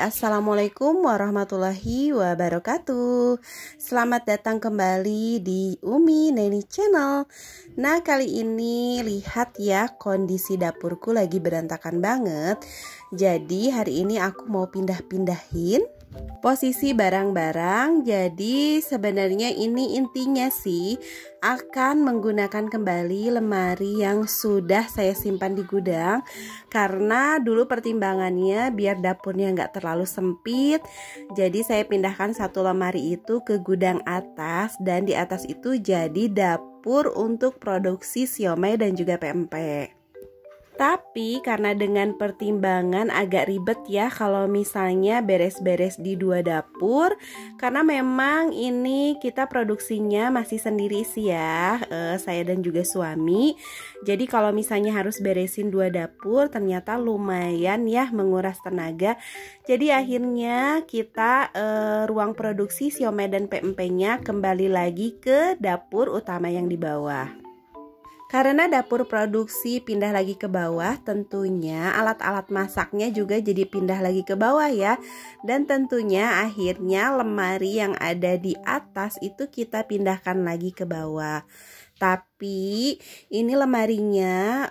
Assalamualaikum warahmatullahi wabarakatuh. Selamat datang kembali di Umi Neni Channel. Nah, kali ini lihat ya, kondisi dapurku lagi berantakan banget. Jadi hari ini aku mau pindah-pindahin posisi barang-barang. Jadi sebenarnya ini intinya sih akan menggunakan kembali lemari yang sudah saya simpan di gudang, karena dulu pertimbangannya biar dapurnya nggak terlalu sempit. Jadi saya pindahkan satu lemari itu ke gudang atas, dan di atas itu jadi dapur untuk produksi siomay dan juga pempek. Tapi karena dengan pertimbangan agak ribet ya kalau misalnya beres-beres di dua dapur, karena memang ini kita produksinya masih sendiri sih ya, saya dan juga suami. Jadi kalau misalnya harus beresin dua dapur ternyata lumayan ya menguras tenaga. Jadi akhirnya kita ruang produksi siomay dan pempeknya kembali lagi ke dapur utama yang di bawah. Karena dapur produksi pindah lagi ke bawah, tentunya alat-alat masaknya juga jadi pindah lagi ke bawah ya. Dan tentunya akhirnya lemari yang ada di atas itu kita pindahkan lagi ke bawah. Tapi ini lemarinya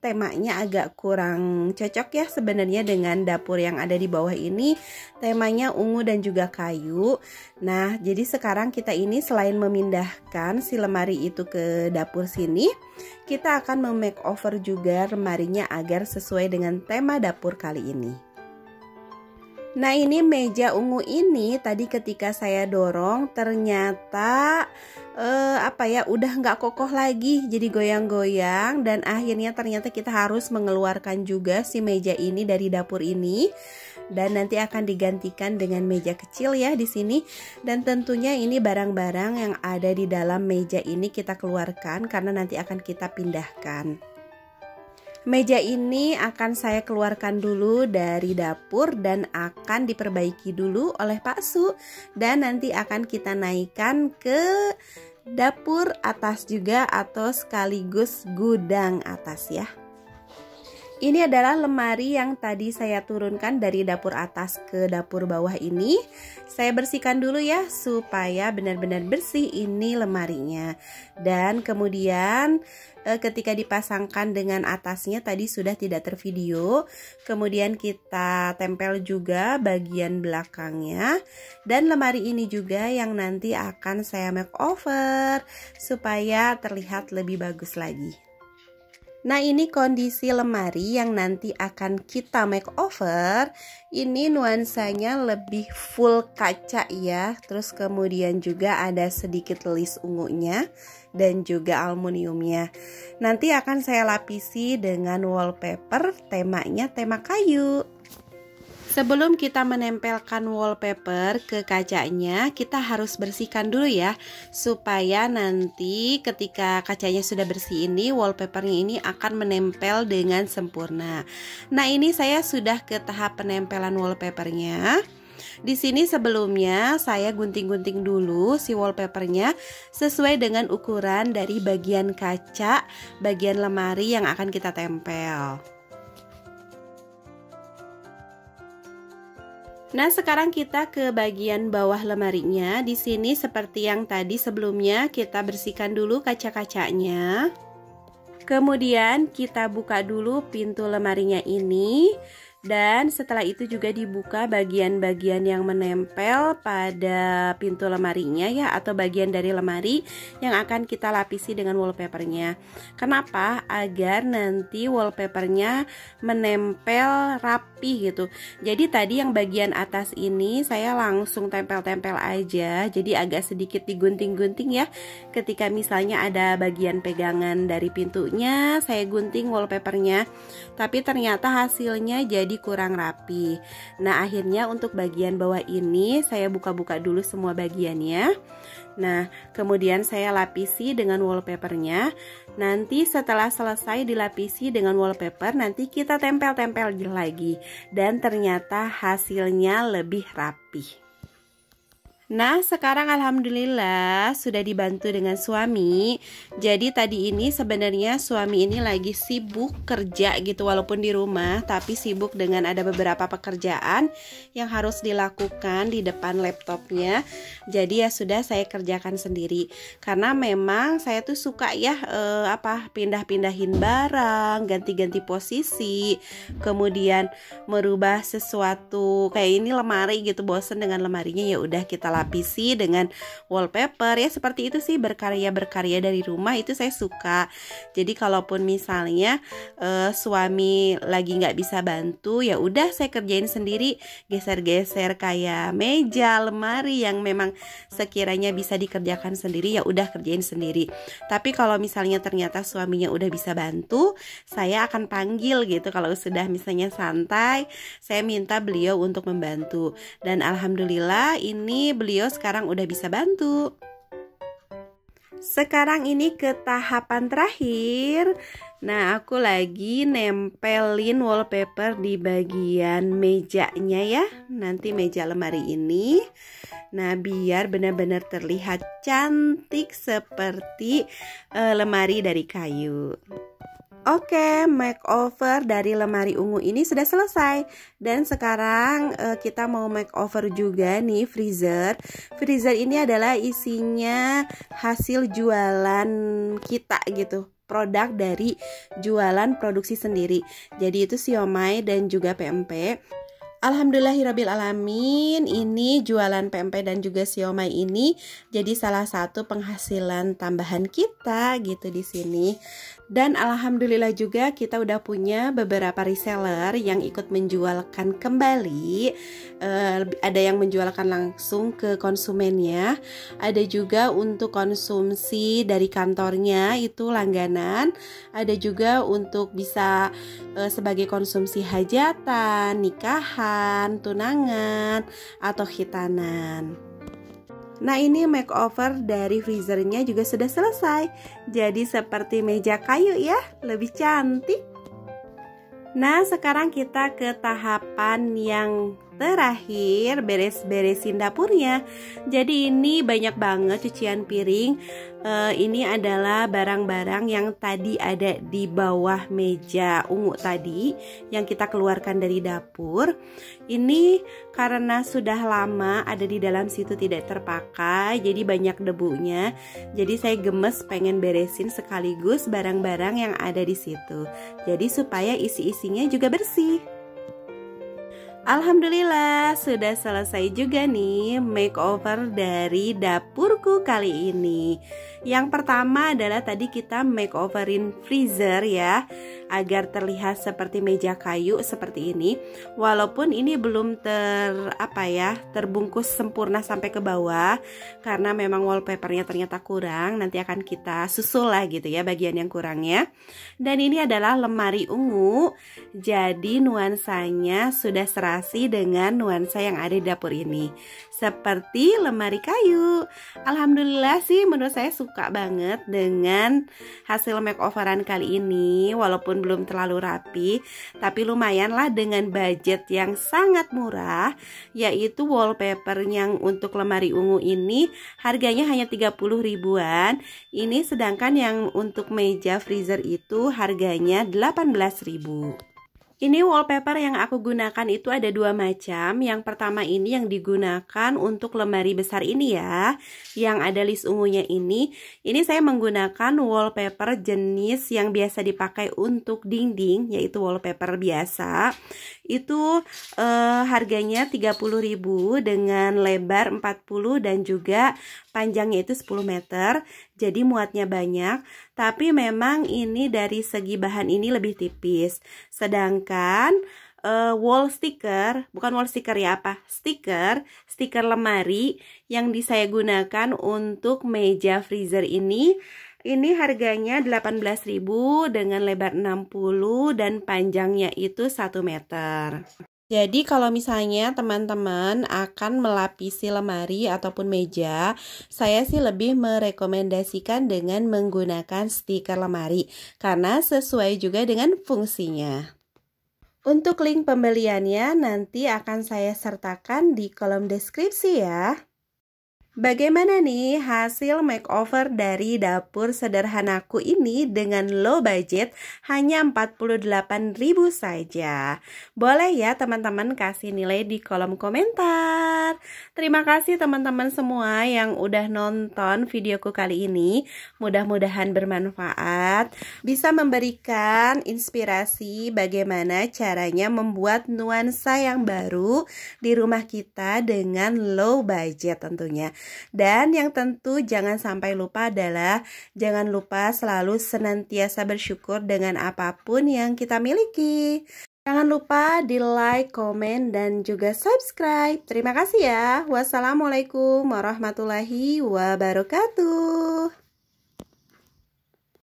temanya agak kurang cocok ya sebenarnya dengan dapur yang ada di bawah ini. Temanya ungu dan juga kayu. Nah, jadi sekarang kita ini selain memindahkan si lemari itu ke dapur sini, kita akan memakeover juga lemarinya agar sesuai dengan tema dapur kali ini. Nah, ini meja ungu ini tadi ketika saya dorong ternyata udah nggak kokoh lagi, jadi goyang-goyang, dan akhirnya ternyata kita harus mengeluarkan juga si meja ini dari dapur ini, dan nanti akan digantikan dengan meja kecil ya di sini. Dan tentunya ini barang-barang yang ada di dalam meja ini kita keluarkan karena nanti akan kita pindahkan. Meja ini akan saya keluarkan dulu dari dapur dan akan diperbaiki dulu oleh Pak Su, dan nanti akan kita naikkan ke dapur atas juga atau sekaligus gudang atas ya. Ini adalah lemari yang tadi saya turunkan dari dapur atas ke dapur bawah ini. Saya bersihkan dulu ya supaya benar-benar bersih ini lemarinya. Dan kemudian ketika dipasangkan dengan atasnya tadi sudah tidak tervideo. Kemudian kita tempel juga bagian belakangnya. Dan lemari ini juga yang nanti akan saya makeover supaya terlihat lebih bagus lagi. Nah, ini kondisi lemari yang nanti akan kita makeover. Ini nuansanya lebih full kaca ya. Terus kemudian juga ada sedikit list ungunya dan juga aluminiumnya. Nanti akan saya lapisi dengan wallpaper, temanya tema kayu. Sebelum kita menempelkan wallpaper ke kacanya, kita harus bersihkan dulu ya, supaya nanti ketika kacanya sudah bersih ini, wallpapernya ini akan menempel dengan sempurna. Nah, ini saya sudah ke tahap penempelan wallpapernya. Di sini sebelumnya saya gunting-gunting dulu si wallpapernya sesuai dengan ukuran dari bagian kaca, bagian lemari yang akan kita tempel. Nah, sekarang kita ke bagian bawah lemarinya. Di sini seperti yang tadi sebelumnya kita bersihkan dulu kaca-kacanya. Kemudian kita buka dulu pintu lemarinya ini. Dan setelah itu juga dibuka bagian-bagian yang menempel pada pintu lemarinya ya, atau bagian dari lemari yang akan kita lapisi dengan wallpapernya. Kenapa? Agar nanti wallpapernya menempel rapi gitu. Jadi tadi yang bagian atas ini saya langsung tempel-tempel aja, jadi agak sedikit digunting-gunting ya. Ketika misalnya ada bagian pegangan dari pintunya, saya gunting wallpapernya. Tapi ternyata hasilnya jadi kurang rapi. Nah, akhirnya untuk bagian bawah ini saya buka-buka dulu semua bagiannya. Nah, kemudian saya lapisi dengan wallpapernya. Nanti setelah selesai dilapisi dengan wallpaper, nanti kita tempel-tempel lagi. Dan ternyata hasilnya lebih rapi. Nah, sekarang alhamdulillah sudah dibantu dengan suami. Jadi tadi ini sebenarnya suami ini lagi sibuk kerja gitu walaupun di rumah, tapi sibuk dengan ada beberapa pekerjaan yang harus dilakukan di depan laptopnya. Jadi ya sudah saya kerjakan sendiri. Karena memang saya tuh suka ya pindah-pindahin barang, ganti-ganti posisi, kemudian merubah sesuatu kayak ini lemari gitu, bosen dengan lemarinya, ya udah kita lapisi dengan wallpaper ya, seperti itu sih. Berkarya dari rumah itu saya suka. Jadi kalaupun misalnya suami lagi nggak bisa bantu, ya udah saya kerjain sendiri, geser-geser kayak meja, lemari yang memang sekiranya bisa dikerjakan sendiri, ya udah kerjain sendiri. Tapi kalau misalnya ternyata suaminya udah bisa bantu, saya akan panggil gitu. Kalau sudah misalnya santai, saya minta beliau untuk membantu. Dan alhamdulillah ini beliau sekarang udah bisa bantu. Sekarang ini ke tahapan terakhir. Nah, aku lagi nempelin wallpaper di bagian mejanya ya. Nanti meja lemari ini. Nah, biar benar-benar terlihat cantik seperti lemari dari kayu. Oke, makeover dari lemari ungu ini sudah selesai. Dan sekarang kita mau makeover juga nih freezer. Freezer ini adalah isinya hasil jualan kita gitu, produk dari jualan produksi sendiri. Jadi itu siomay dan juga PMP. Alhamdulillahirrabbilalamin, ini jualan PMP dan juga siomay ini jadi salah satu penghasilan tambahan kita gitu di sini. Dan alhamdulillah juga kita udah punya beberapa reseller yang ikut menjualkan kembali. Ada yang menjualkan langsung ke konsumennya, ada juga untuk konsumsi dari kantornya itu langganan, ada juga untuk bisa sebagai konsumsi hajatan, nikahan, tunangan, atau khitanan. Nah, ini makeover dari freezernya juga sudah selesai. Jadi seperti meja kayu ya, lebih cantik. Nah, sekarang kita ke tahapan yang terakhir, beres-beresin dapurnya. Jadi ini banyak banget cucian piring. Ini adalah barang-barang yang tadi ada di bawah meja ungu tadi yang kita keluarkan dari dapur. Ini karena sudah lama ada di dalam situ tidak terpakai, jadi banyak debunya. Jadi saya gemes pengen beresin sekaligus barang-barang yang ada di situ. Jadi supaya isi-isinya juga bersih. Alhamdulillah sudah selesai juga nih makeover dari dapurku kali ini. Yang pertama adalah tadi kita makeoverin freezer ya, agar terlihat seperti meja kayu seperti ini. Walaupun ini belum terbungkus sempurna sampai ke bawah karena memang wallpapernya ternyata kurang. Nanti akan kita susul lah gitu ya bagian yang kurangnya. Dan ini adalah lemari ungu. Jadi nuansanya sudah serasi dengan nuansa yang ada di dapur ini, seperti lemari kayu. Alhamdulillah sih menurut saya suka banget dengan hasil makeoveran kali ini. Walaupun belum terlalu rapi, tapi lumayan lah dengan budget yang sangat murah, yaitu wallpaper yang untuk lemari ungu ini harganya hanya 30 ribuan. Ini sedangkan yang untuk meja freezer itu harganya 18.000. Ini wallpaper yang aku gunakan itu ada dua macam. Yang pertama ini yang digunakan untuk lemari besar ini ya, yang ada list ungunya ini. Ini saya menggunakan wallpaper jenis yang biasa dipakai untuk dinding, yaitu wallpaper biasa. Itu harganya 30.000 dengan lebar 40 dan juga panjangnya itu 10 meter. Jadi muatnya banyak, tapi memang ini dari segi bahan ini lebih tipis. Sedangkan stiker lemari yang saya gunakan untuk meja freezer ini harganya 18.000 dengan lebar 60 dan panjangnya itu 1 meter. Jadi kalau misalnya teman-teman akan melapisi lemari ataupun meja, saya sih lebih merekomendasikan dengan menggunakan stiker lemari karena sesuai juga dengan fungsinya. Untuk link pembeliannya nanti akan saya sertakan di kolom deskripsi ya. Bagaimana nih hasil makeover dari dapur sederhanaku ini dengan low budget hanya 48.000 saja? Boleh ya teman-teman kasih nilai di kolom komentar. Terima kasih teman-teman semua yang udah nonton videoku kali ini. Mudah-mudahan bermanfaat, bisa memberikan inspirasi bagaimana caranya membuat nuansa yang baru di rumah kita dengan low budget tentunya. Dan yang tentu jangan sampai lupa adalah jangan lupa selalu senantiasa bersyukur dengan apapun yang kita miliki. Jangan lupa di like, komen, dan juga subscribe. Terima kasih ya. Wassalamualaikum warahmatullahi wabarakatuh.